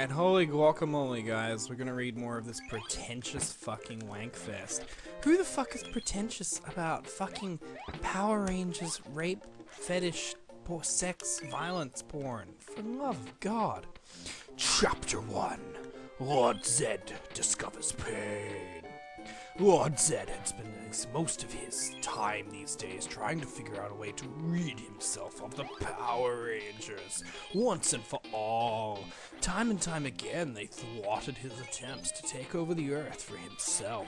Alright, holy guacamole, guys. We're gonna read more of this pretentious fucking wankfest. Who the fuck is pretentious about fucking Power Rangers, rape, fetish, sex, violence porn? For the love of God. Chapter 1. Lord Zed discovers pain. Lord Zed had spent most of his time these days trying to figure out a way to rid himself of the Power Rangers once and for all. Time and time again, they thwarted his attempts to take over the Earth for himself.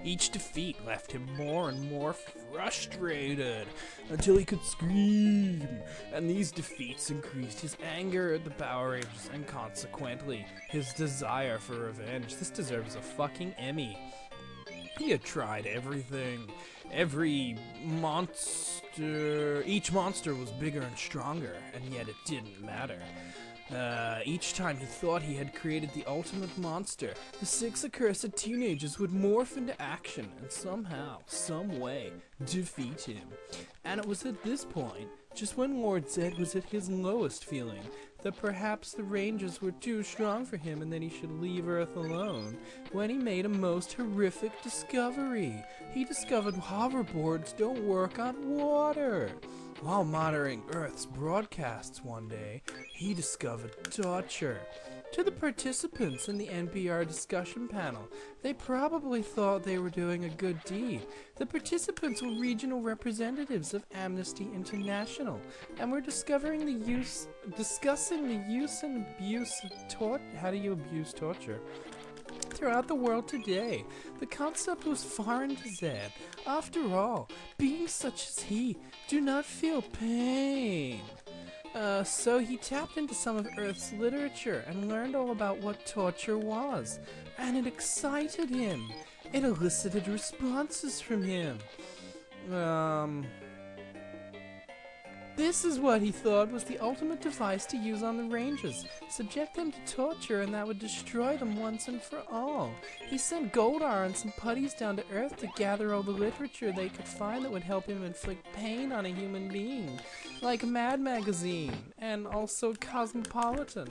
Each defeat left him more and more frustrated until he could scream, and these defeats increased his anger at the Power Rangers and consequently his desire for revenge. This deserves a fucking Emmy. He had tried everything. Every monster... Each monster was bigger and stronger, and yet it didn't matter. Each time he thought he had created the ultimate monster, the 6 accursed teenagers would morph into action and somehow, some way, defeat him. And it was at this point, just when Lord Zed was at his lowest feeling, that perhaps the Rangers were too strong for him and that he should leave Earth alone, when he made a most horrific discovery. He discovered hoverboards don't work on water. While monitoring Earth's broadcasts one day, he discovered torture. To the participants in the NPR discussion panel, they probably thought they were doing a good deed. The participants were regional representatives of Amnesty International, and were discussing the use and abuse of how do you abuse torture? Throughout the world today. The concept was foreign to Zed. After all, beings such as he do not feel pain. So he tapped into some of Earth's literature and learned all about what torture was. And it excited him. It elicited responses from him. This is what he thought was the ultimate device to use on the Rangers. Subject them to torture and that would destroy them once and for all. He sent Goldar and some putties down to Earth to gather all the literature they could find that would help him inflict pain on a human being. Like Mad Magazine, and also Cosmopolitan.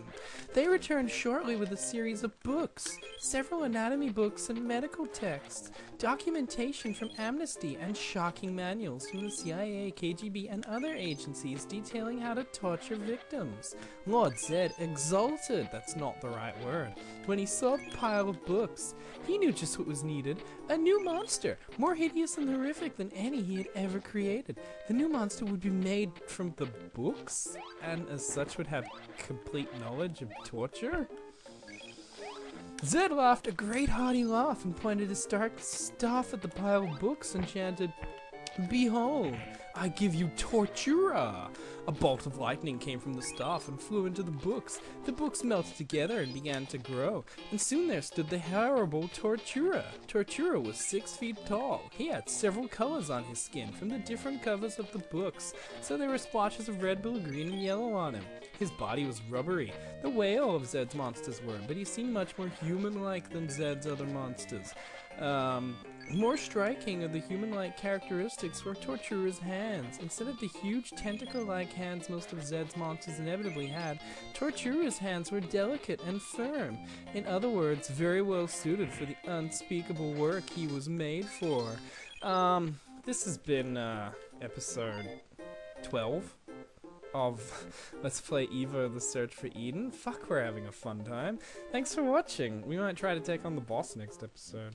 They returned shortly with a series of books, several anatomy books and medical texts, documentation from Amnesty, and shocking manuals from the CIA, KGB, and other agencies detailing how to torture victims. Lord Zed exulted, that's not the right word, when he saw the pile of books. He knew just what was needed, a new monster, more hideous and horrific than any he had ever created. The new monster would be made from the books, and as such would have complete knowledge of torture? Zed laughed a great hearty laugh and pointed his stark staff at the pile of books and chanted, "Behold, I give you Tortura!" A bolt of lightning came from the staff and flew into the books. The books melted together and began to grow, and soon there stood the horrible Tortura. Tortura was 6 feet tall. He had several colors on his skin from the different covers of the books, so there were splotches of red, blue, green, and yellow on him. His body was rubbery, the way all of Zed's monsters were, but he seemed much more human-like than Zed's other monsters. More striking of the human-like characteristics were Tortura's hands. Instead of the huge tentacle-like hands most of Zed's monsters inevitably had, Tortura's hands were delicate and firm. In other words, very well suited for the unspeakable work he was made for. This has been, episode 12 of Let's Play E.V.O. The Search for Eden. Fuck, we're having a fun time. Thanks for watching. We might try to take on the boss next episode.